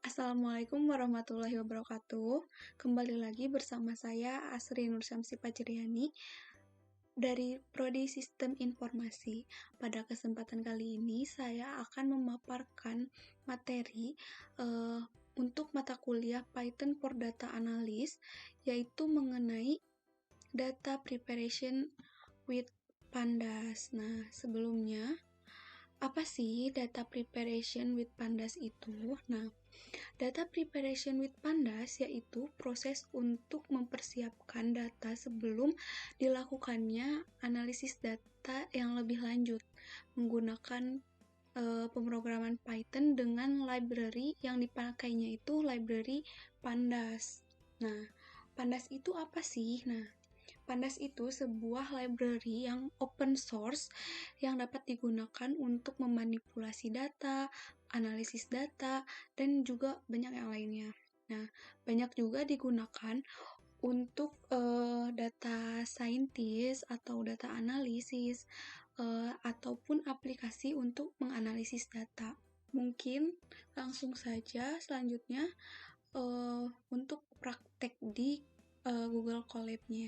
Assalamualaikum warahmatullahi wabarakatuh. Kembali lagi bersama saya Asri Nursyamsi Pajriani dari Prodi Sistem Informasi. Pada kesempatan kali ini saya akan memaparkan materi untuk mata kuliah Python for Data Analyst, yaitu mengenai Data Preparation with Pandas. Nah, sebelumnya apa sih data preparation with Pandas itu? Nah, data preparation with Pandas yaitu proses untuk mempersiapkan data sebelum dilakukannya analisis data yang lebih lanjut menggunakan pemrograman Python dengan library yang dipakainya itu library Pandas. Nah, Pandas itu apa sih? Nah, Pandas itu sebuah library yang open source yang dapat digunakan untuk memanipulasi data, analisis data, dan juga banyak yang lainnya. Nah, banyak juga digunakan untuk data scientist atau data analisis ataupun aplikasi untuk menganalisis data. Mungkin langsung saja selanjutnya untuk praktek di Google Colab-nya.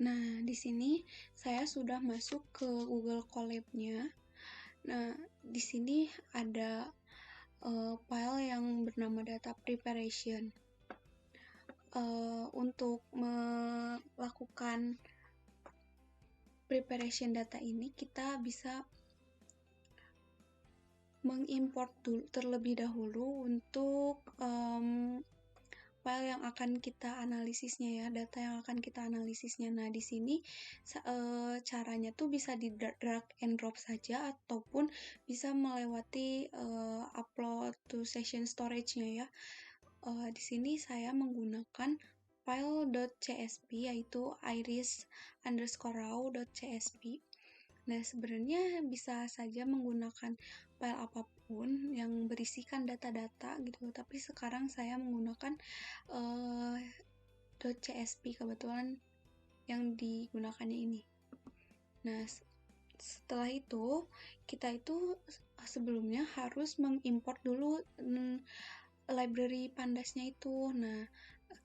Nah, di sini saya sudah masuk ke Google Colab-nya. Nah, di sini ada file yang bernama data preparation. Untuk melakukan preparation data ini, kita bisa mengimport terlebih dahulu untuk file yang akan kita analisisnya ya, data yang akan kita analisisnya. Nah, di sini caranya tuh bisa di drag and drop saja ataupun bisa melewati upload to session storage-nya ya. Di sini saya menggunakan file.csv yaitu iris_raw.csv. Nah, sebenarnya bisa saja menggunakan file apapun yang berisikan data-data gitu, tapi sekarang saya menggunakan .csv kebetulan yang digunakannya ini. Nah, setelah itu kita itu sebelumnya harus mengimport dulu library Pandasnya itu. Nah,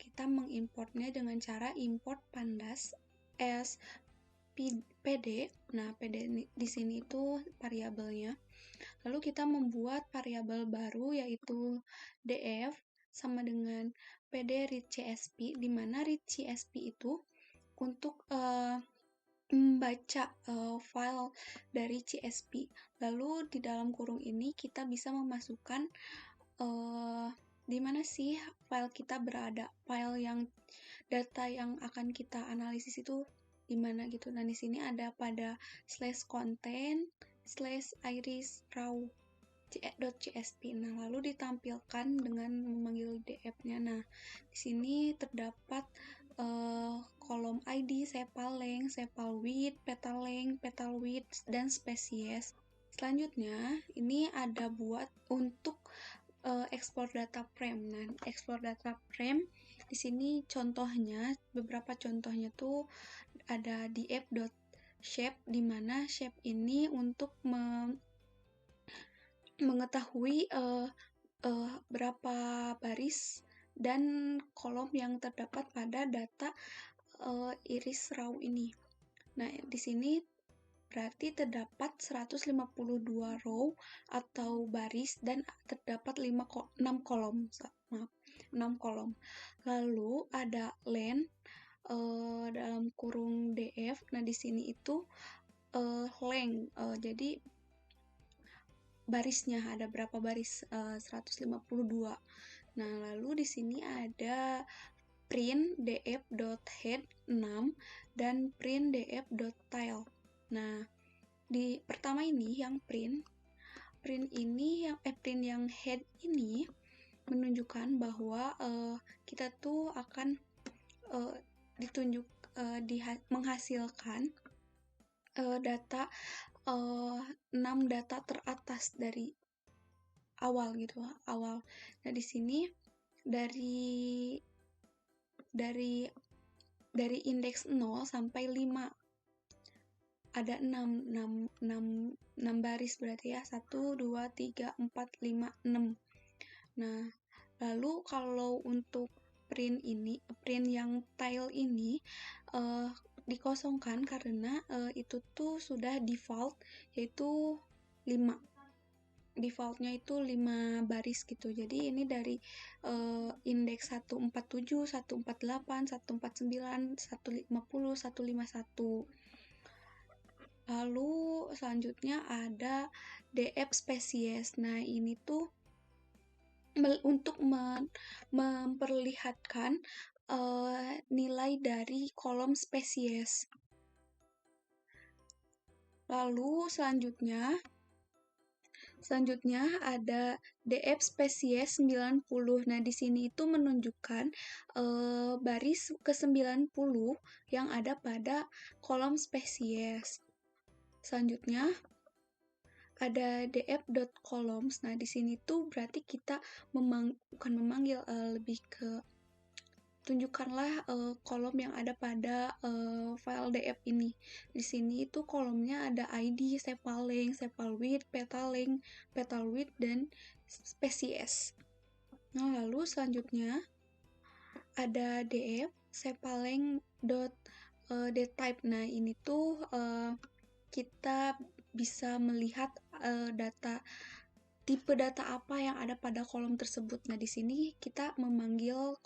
kita mengimportnya dengan cara import pandas as PD. Nah, PD di sini itu variabelnya. Lalu kita membuat variabel baru yaitu df sama dengan pd read csv, di mana read csv itu untuk membaca file dari csv. Lalu di dalam kurung ini kita bisa memasukkan di mana sih file kita berada, file yang data yang akan kita analisis itu di mana gitu. Nah, di sini ada pada /content/iris_raw.csv. Nah, lalu ditampilkan dengan memanggil df-nya. Nah, di sini terdapat kolom ID, sepal length, sepal width, petal length, petal width, dan spesies. Selanjutnya, ini ada buat untuk export data frame. Nah, export data frame di sini contohnya, beberapa contohnya tuh ada df.shape, di mana shape ini untuk mengetahui berapa baris dan kolom yang terdapat pada data iris raw ini. Nah, di sini berarti terdapat 152 row atau baris dan terdapat 6 kolom. Maaf, 6 kolom. Lalu ada len dalam kurung df. Nah, di sini itu length. Jadi barisnya ada berapa baris? 152. Nah, lalu di sini ada print df.head 6 dan print df.tail. Nah, di pertama ini yang print yang head ini menunjukkan bahwa kita tuh akan menghasilkan data 6 data teratas dari awal gitu, awal. Nah, di sini dari indeks 0 sampai 5 ada 6 baris berarti ya, 1, 2, 3, 4, 5, 6. Nah, lalu kalau untuk print yang tile ini dikosongkan karena itu tuh sudah default, yaitu 5. Defaultnya itu 5 baris gitu. Jadi ini dari indeks 147, 148, 149, 150, 151. Lalu selanjutnya ada df spesies. Nah, ini tuh untuk memperlihatkan nilai dari kolom spesies. Lalu selanjutnya ada df spesies 90. Nah, di sini itu menunjukkan baris ke-90 yang ada pada kolom spesies. Selanjutnya ada df.columns. Nah, di sini tuh berarti kita bukan memanggil, lebih ke tunjukkanlah kolom yang ada pada file df ini. Di sini itu kolomnya ada ID, sepal length, sepal width, petal length, petal width, dan spesies. Nah, lalu selanjutnya ada df sepal length dtype. Nah, ini tuh kita bisa melihat tipe data apa yang ada pada kolom tersebut. Nah, di sini kita memanggil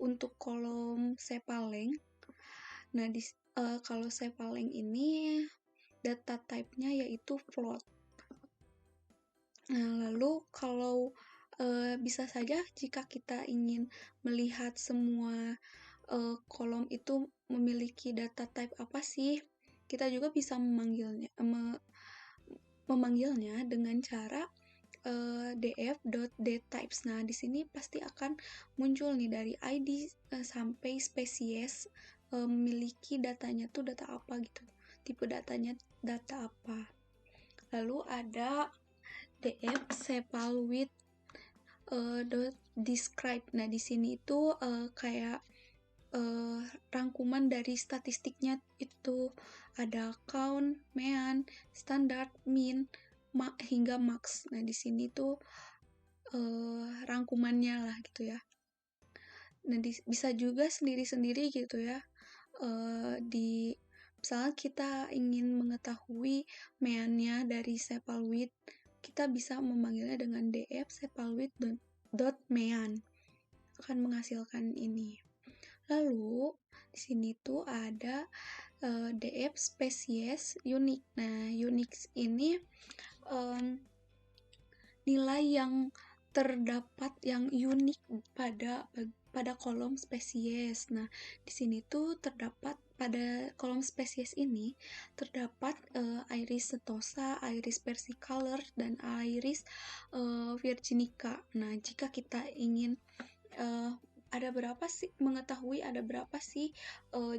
untuk kolom sepal length. Nah, kalau sepal length ini data type-nya yaitu float. Nah, lalu kalau bisa saja jika kita ingin melihat semua kolom itu memiliki data type apa sih, kita juga bisa memanggilnya dengan cara df.dtypes. Nah, di sini pasti akan muncul nih dari ID sampai spesies memiliki datanya tuh data apa gitu. Tipe datanya data apa. Lalu ada df sepal width describe. Nah, di sini itu kayak rangkuman dari statistiknya itu ada count, mean, standard, mean, hingga max. Nah, di sini tuh rangkumannya lah gitu ya. Nah, bisa juga sendiri-sendiri gitu ya. Misalnya kita ingin mengetahui meannya dari sepal width, kita bisa memanggilnya dengan df sepal width dot mean, akan menghasilkan ini. Lalu di sini tuh ada df spesies unique. Nah, unique ini nilai yang terdapat yang unik pada kolom spesies. Nah, di sini tuh terdapat pada kolom spesies ini terdapat iris setosa, iris versicolor, dan iris virginica. Nah, jika kita ingin mengetahui ada berapa sih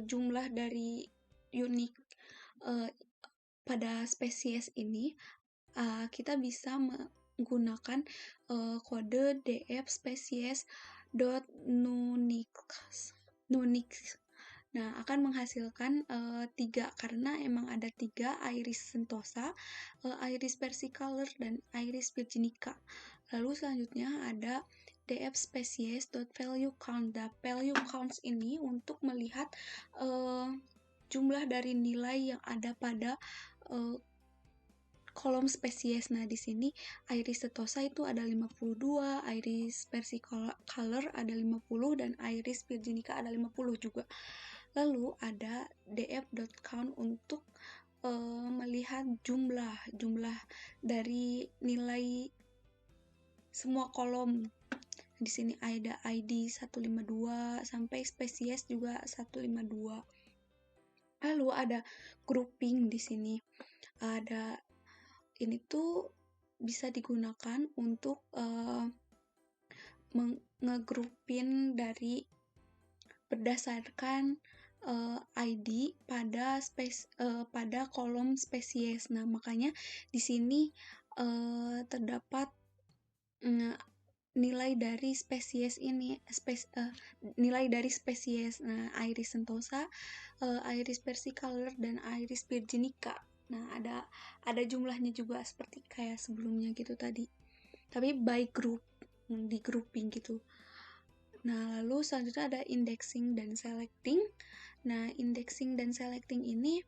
jumlah dari unik pada spesies ini, kita bisa menggunakan kode df spesies .nunix. Nah, akan menghasilkan 3 karena emang ada 3, iris sentosa, iris versicolor, dan iris virginica. Lalu selanjutnya ada df species.value count. Value counts ini untuk melihat jumlah dari nilai yang ada pada kolom spesies. Nah, di sini iris setosa itu ada 52, iris versicolor ada 50, dan iris virginica ada 50 juga. Lalu ada df.count untuk melihat jumlah dari nilai semua kolom. Di sini ada ID 152 sampai spesies juga 152. Lalu ada grouping di sini. Ini tuh bisa digunakan untuk ngegroupin dari berdasarkan ID pada kolom spesies. Nah, makanya di sini terdapat nilai dari spesies ini, nilai dari spesies. Nah, Iris sentosa, Iris versicolor, dan Iris virginica. Nah, ada jumlahnya juga seperti kayak sebelumnya gitu tadi. Tapi by group, di grouping gitu. Nah, lalu selanjutnya ada indexing dan selecting. Nah, indexing dan selecting ini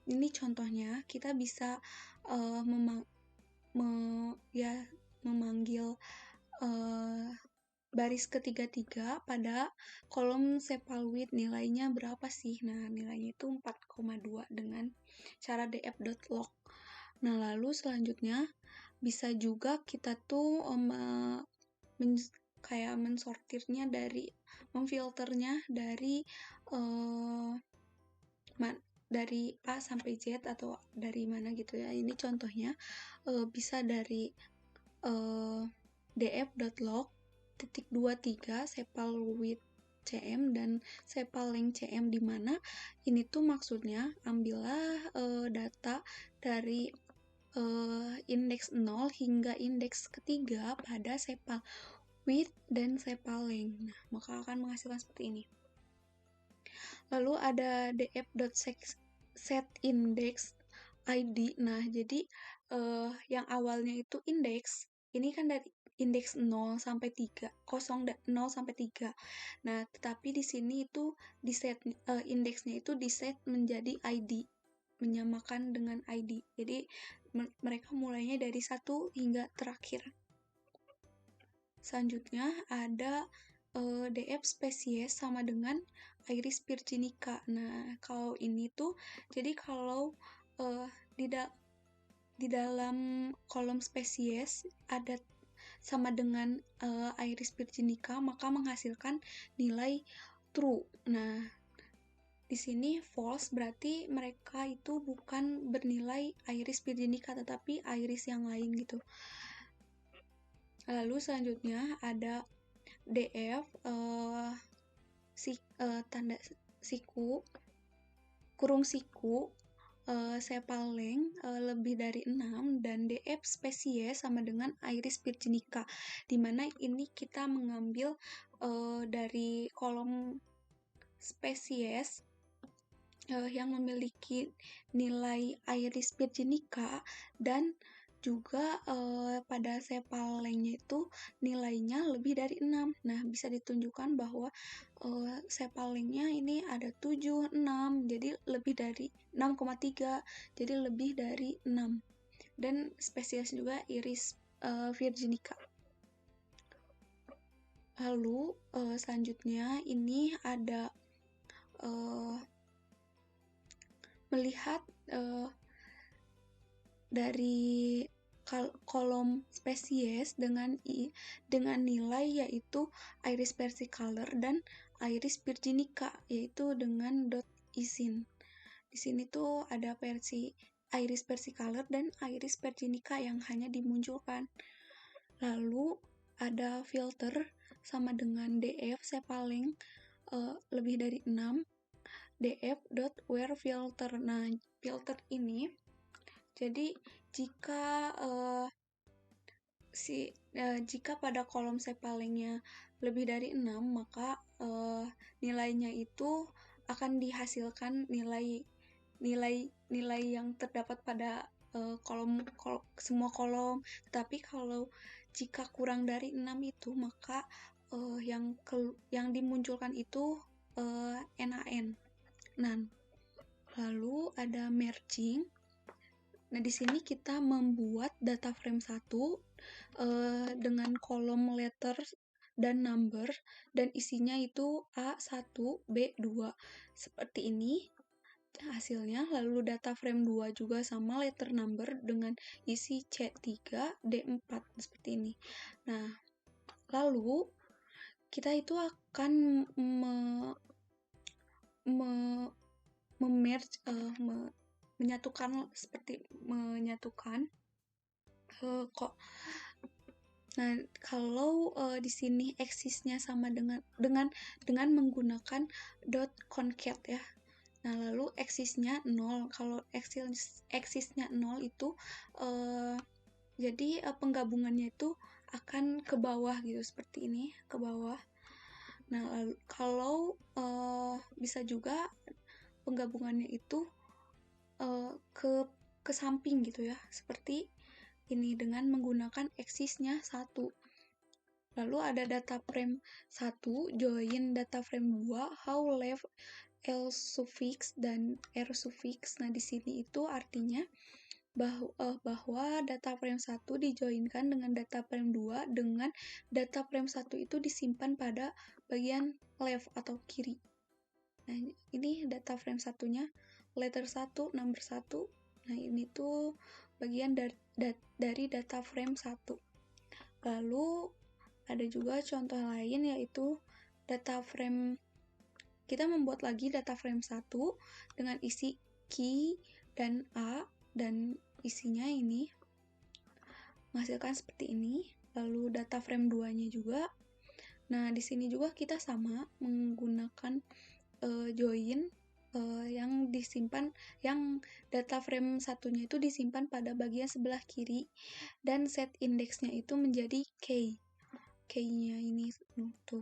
ini contohnya kita bisa memanggil baris ketiga-tiga pada kolom sepalwidth nilainya berapa sih? Nah, nilainya itu 4,2 dengan cara df.log. Nah, lalu selanjutnya bisa juga kita tuh kayak mensortirnya memfilternya dari A sampai Z atau dari mana gitu ya. Ini contohnya bisa dari df.log .23 sepal width cm dan sepal length cm, di mana ini tuh maksudnya ambillah data dari indeks 0 hingga indeks ketiga pada sepal width dan sepal length. Nah, maka akan menghasilkan seperti ini. Lalu ada df.setIndex ID. Nah, jadi yang awalnya itu indeks, ini kan dari indeks 0 sampai 3, 0 sampai 3. Nah, tetapi di sini itu indeksnya itu diset menjadi ID, menyamakan dengan ID. Jadi mereka mulainya dari 1 hingga terakhir. Selanjutnya ada df spesies sama dengan Iris virginica. Nah, kalau ini tuh, jadi kalau di dalam kolom spesies ada sama dengan Iris virginica, maka menghasilkan nilai true. Nah, di sini false berarti mereka itu bukan bernilai Iris virginica tetapi Iris yang lain gitu. Lalu selanjutnya ada df tanda siku kurung siku sepal length lebih dari 6 dan df spesies sama dengan Iris virginica, dimana ini kita mengambil dari kolom spesies yang memiliki nilai Iris virginica dan juga pada sepal length-nya itu nilainya lebih dari 6. Nah, bisa ditunjukkan bahwa sepal length-nya ini ada 7, 6, jadi lebih dari 6,3, jadi lebih dari 6. Dan spesies juga Iris virginica. Lalu selanjutnya ini ada melihat dari kolom spesies dengan nilai yaitu Iris versicolor dan Iris virginica, yaitu dengan dot isin. Di sini tuh ada versi Iris versicolor dan Iris virginica yang hanya dimunculkan. Lalu ada filter sama dengan df sepal length lebih dari 6 df.where_filter. Nah, filter ini jadi jika pada kolom sepal length-nya lebih dari 6, maka nilainya itu akan dihasilkan nilai yang terdapat pada semua kolom. Tapi kalau jika kurang dari 6 itu, maka yang dimunculkan itu NaN. Nah, lalu ada merging. Nah, di sini kita membuat data frame 1 dengan kolom letter dan number, dan isinya itu A1, B2. Seperti ini hasilnya. Lalu data frame 2 juga sama letter number dengan isi C3, D4, seperti ini. Nah, lalu kita itu akan menyatukan Nah, kalau di sini eksisnya sama dengan menggunakan dot concat ya. Nah, lalu eksisnya 0. Kalau eksisnya 0 itu Jadi penggabungannya itu akan ke bawah gitu, seperti ini, ke bawah. Nah, lalu kalau bisa juga penggabungannya itu ke samping gitu ya, seperti ini dengan menggunakan aksisnya 1. Lalu ada data frame 1 join data frame 2 how left L suffix dan R suffix. Nah, di sini itu artinya bahwa data frame 1 dijoinkan dengan data frame 2 dengan data frame 1 itu disimpan pada bagian left atau kiri. Nah, ini data frame satunya, letter 1, number 1. Nah, ini tuh bagian dari data frame 1. Lalu ada juga contoh lain, yaitu data frame. Kita membuat lagi data frame 1 dengan isi key dan A, dan isinya ini menghasilkan seperti ini. Lalu data frame 2-nya juga. Nah, di sini juga kita sama menggunakan join yang disimpan, yang data frame satunya itu disimpan pada bagian sebelah kiri, dan set indeksnya itu menjadi key-nya ini tuh.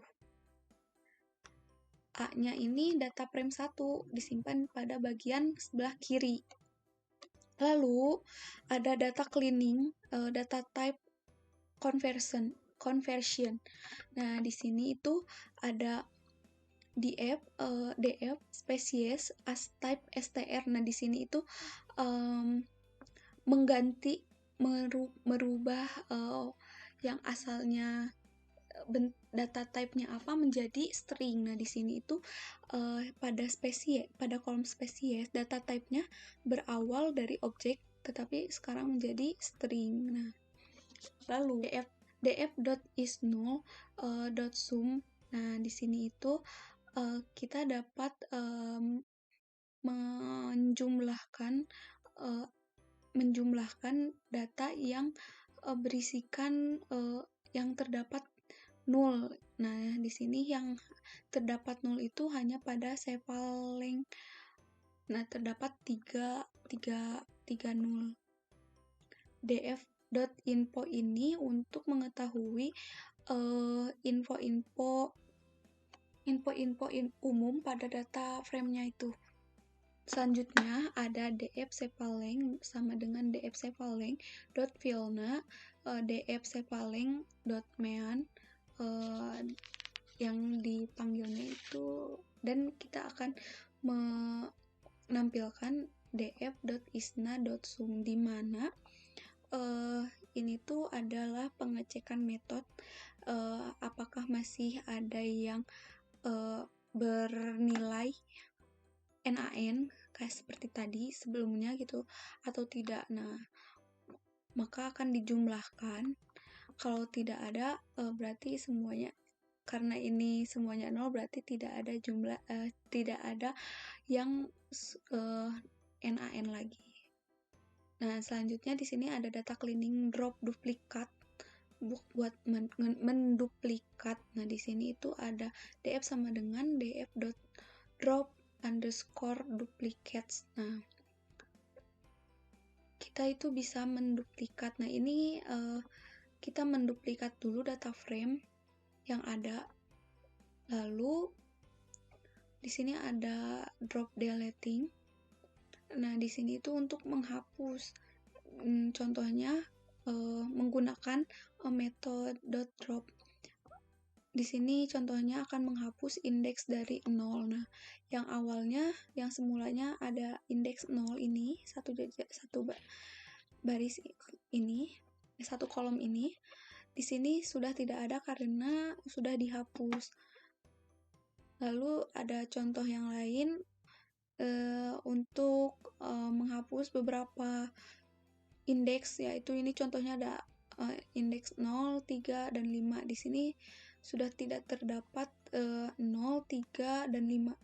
A-nya ini data frame 1 disimpan pada bagian sebelah kiri. Lalu ada data cleaning, data type conversion. Nah, di sini itu ada df species as type str. Nah, di sini itu mengganti merubah yang asalnya data type-nya apa menjadi string. Nah, di sini itu pada kolom spesies data type-nya berawal dari objek tetapi sekarang menjadi string. Nah, lalu df.isNull.sum. Nah, di sini itu kita dapat menjumlahkan data yang berisikan yang terdapat 0. Nah, di sini yang terdapat 0 itu hanya pada sepal length. Nah, terdapat 3 0. df.info ini untuk mengetahui info-info umum pada data frame-nya itu. Selanjutnya ada df sepal-length sama dengan df sepal-length .filna, df sepal-length .mean, yang dipanggilnya itu, dan kita akan menampilkan df.isna.sum, di mana ini tuh adalah pengecekan metode apakah masih ada yang bernilai NaN kayak seperti tadi sebelumnya gitu atau tidak. Nah, maka akan dijumlahkan. Kalau tidak ada berarti semuanya, karena ini semuanya 0, berarti tidak ada tidak ada yang NaN lagi. Nah, selanjutnya di sini ada data cleaning drop duplikat buat menduplikat. Nah, di sini itu ada df sama dengan df.drop underscore duplicates. Nah, kita itu bisa menduplikat. Nah, ini kita menduplikat dulu data frame yang ada. Lalu di sini ada drop deleting. Nah, di sini itu untuk menghapus. Contohnya menggunakan method .drop. Di sini contohnya akan menghapus indeks dari 0. Nah, yang awalnya, yang semulanya ada indeks 0 ini, satu baris ini, satu kolom ini, di sini sudah tidak ada karena sudah dihapus. Lalu ada contoh yang lain untuk menghapus beberapa indeks, yaitu ini contohnya ada indeks 0, 3, dan 5. Di sini sudah tidak terdapat 0, 3, dan 5.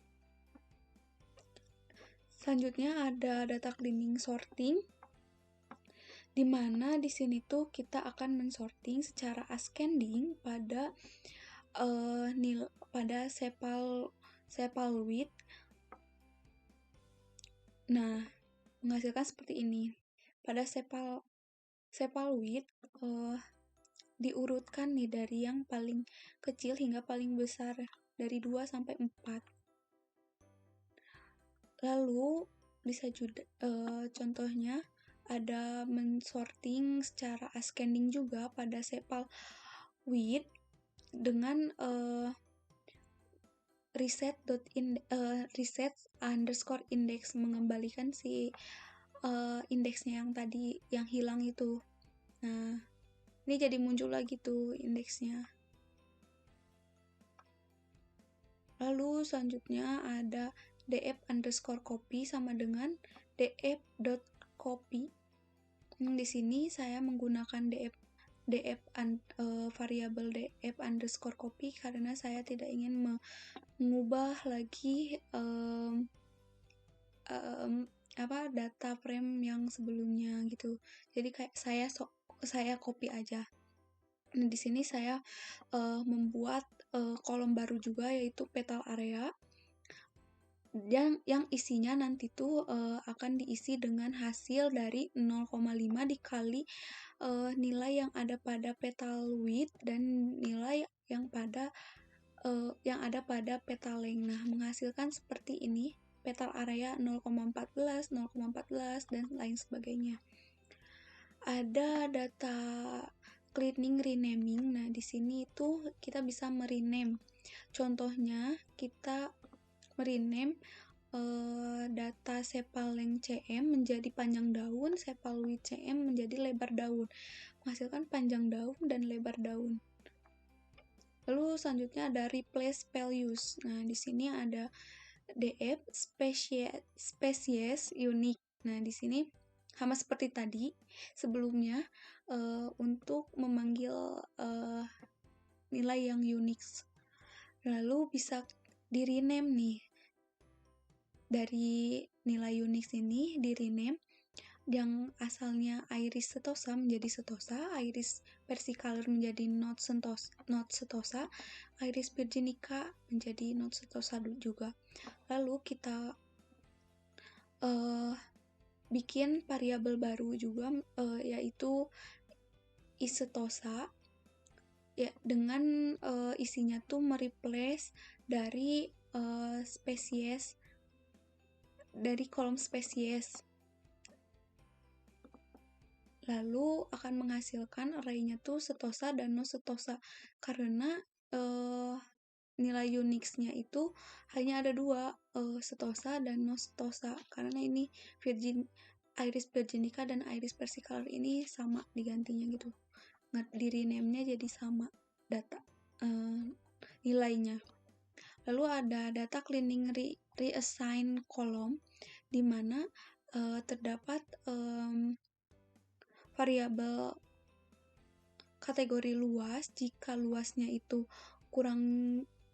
Selanjutnya ada data cleaning sorting, di mana di sini tuh kita akan mensorting secara ascending pada pada sepal width. Nah, menghasilkan seperti ini. Pada sepal Sepaloid diurutkan nih dari yang paling kecil hingga paling besar, dari 2 sampai 4. Lalu bisa juga contohnya ada mensorting secara ascending juga pada sepaloid dengan reset_index, mengembalikan si indeksnya yang tadi yang hilang itu. Nah, ini jadi muncul lagi tuh indeksnya. Lalu selanjutnya ada df_copy sama dengan df.copy. Di sini saya menggunakan variabel df_copy karena saya tidak ingin mengubah lagi data frame yang sebelumnya gitu. Jadi kayak saya copy aja. Nah, di sini saya membuat kolom baru juga, yaitu petal area yang isinya nanti tuh akan diisi dengan hasil dari 0,5 dikali nilai yang ada pada petal width dan nilai yang ada pada petal length. Nah, menghasilkan seperti ini, petal area 0,14, 0,14 dan lain sebagainya. Ada data cleaning renaming. Nah, di sini itu kita bisa merename. Contohnya kita merename data sepal length cm menjadi panjang daun, sepal width cm menjadi lebar daun, menghasilkan panjang daun dan lebar daun. Lalu selanjutnya ada replace values. Nah, di sini ada df species unique. Nah, di sini sama seperti tadi sebelumnya, untuk memanggil nilai yang unique. Lalu bisa di rename nih, dari nilai unique ini di rename yang asalnya iris setosa menjadi setosa, iris versicolor menjadi not setosa, iris virginica menjadi not setosa juga. Lalu kita bikin variabel baru juga, yaitu isetosa, ya, dengan isinya tuh mereplace dari spesies dari kolom spesies. Lalu akan menghasilkan arraynya tuh setosa dan no setosa karena nilai unique-nya itu hanya ada 2, setosa dan no setosa, karena ini iris virginica dan iris versicolor ini sama digantinya gitu. Nah, di rename-nya jadi sama data nilainya. Lalu ada data cleaning reassign column, di mana terdapat variabel kategori luas. Jika luasnya itu kurang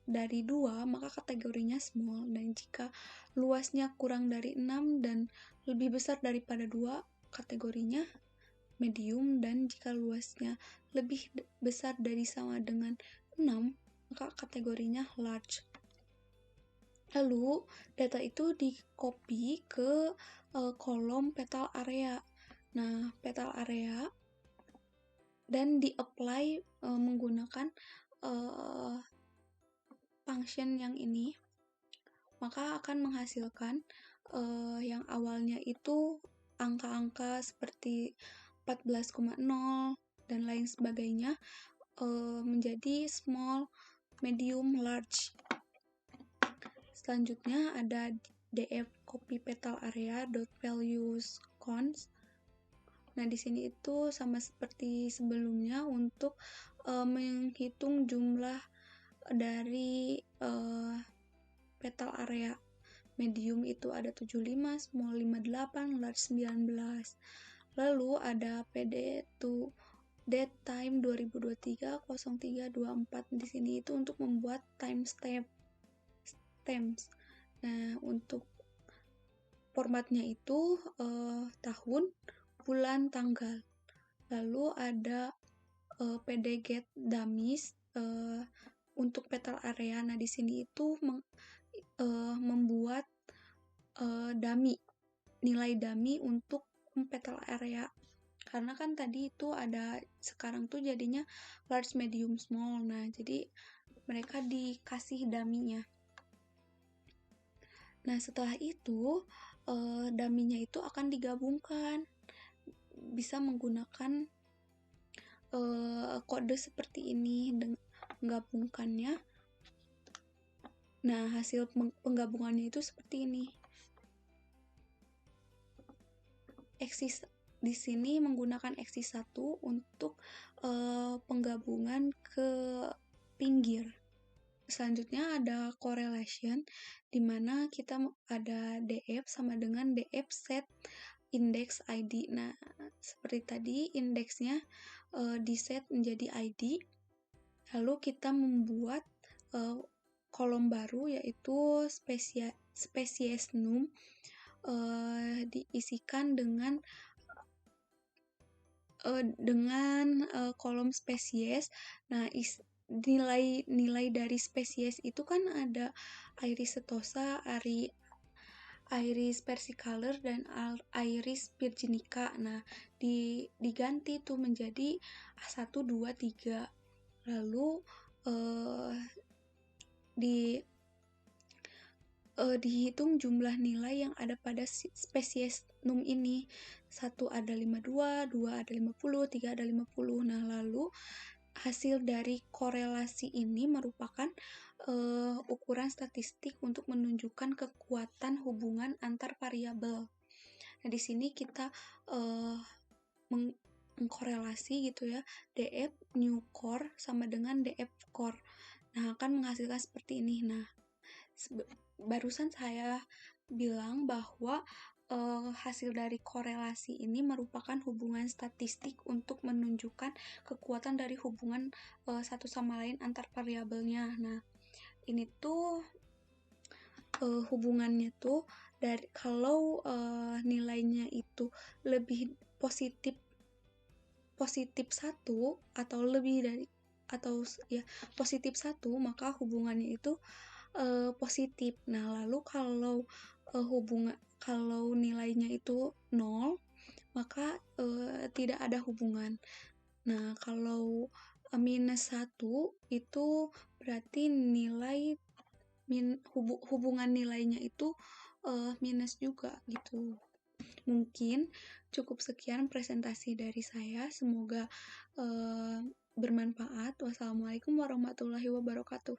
dari 2, maka kategorinya small, dan jika luasnya kurang dari 6 dan lebih besar daripada 2, kategorinya medium, dan jika luasnya lebih besar dari sama dengan 6, maka kategorinya large. Lalu data itu di-copy ke kolom petal area. Nah, petal area dan di-apply menggunakan function yang ini, maka akan menghasilkan yang awalnya itu angka-angka seperti 14,0 dan lain sebagainya menjadi small, medium, large. Selanjutnya ada df copy petal area .values const. Nah, di sini itu sama seperti sebelumnya untuk menghitung jumlah dari petal area. Medium itu ada 75, small 58, large 19. Lalu ada pd to date time 2023/03/24. Di sini itu untuk membuat timestamps. Nah, untuk formatnya itu tahun, bulan, tanggal. Lalu ada pd get dummies untuk petal area. Nah, di sini itu membuat dummy, nilai dummy untuk petal area. Karena kan tadi itu ada, sekarang tuh jadinya large, medium, small. Nah, jadi mereka dikasih dummy-nya. Nah, setelah itu dummy-nya itu akan digabungkan, bisa menggunakan kode seperti ini menggabungkannya. Nah, hasil penggabungannya itu seperti ini. Eksis di sini menggunakan eksis 1 untuk penggabungan ke pinggir. Selanjutnya ada correlation, di mana kita ada df sama dengan df set index id. Nah, seperti tadi indeksnya di set menjadi id, lalu kita membuat kolom baru yaitu spesies num, diisikan dengan kolom spesies. Nah, nilai dari spesies itu kan ada Iris setosa, Iris versicolor, dan Iris virginica. Nah, diganti tuh menjadi A1, 2, 3. Lalu dihitung jumlah nilai yang ada pada spesies num ini. 1 ada 52, 2 ada 50, 3 ada 50. Nah, lalu hasil dari korelasi ini merupakan ukuran statistik untuk menunjukkan kekuatan hubungan antar variabel. Nah, di sini kita mengkorelasi gitu ya, df new core sama dengan df core. Nah, akan menghasilkan seperti ini. Nah, barusan saya bilang bahwa hasil dari korelasi ini merupakan hubungan statistik untuk menunjukkan kekuatan dari hubungan satu sama lain antar variabelnya. Nah, ini tuh hubungannya tuh dari kalau nilainya itu lebih positif 1 atau lebih dari, atau ya positif 1, maka hubungannya itu positif. Nah, lalu kalau nilainya itu 0, maka tidak ada hubungan. Nah, kalau minus 1 itu berarti hubungan nilainya itu minus juga gitu. Mungkin cukup sekian presentasi dari saya. Semoga bermanfaat. Wassalamualaikum warahmatullahi wabarakatuh.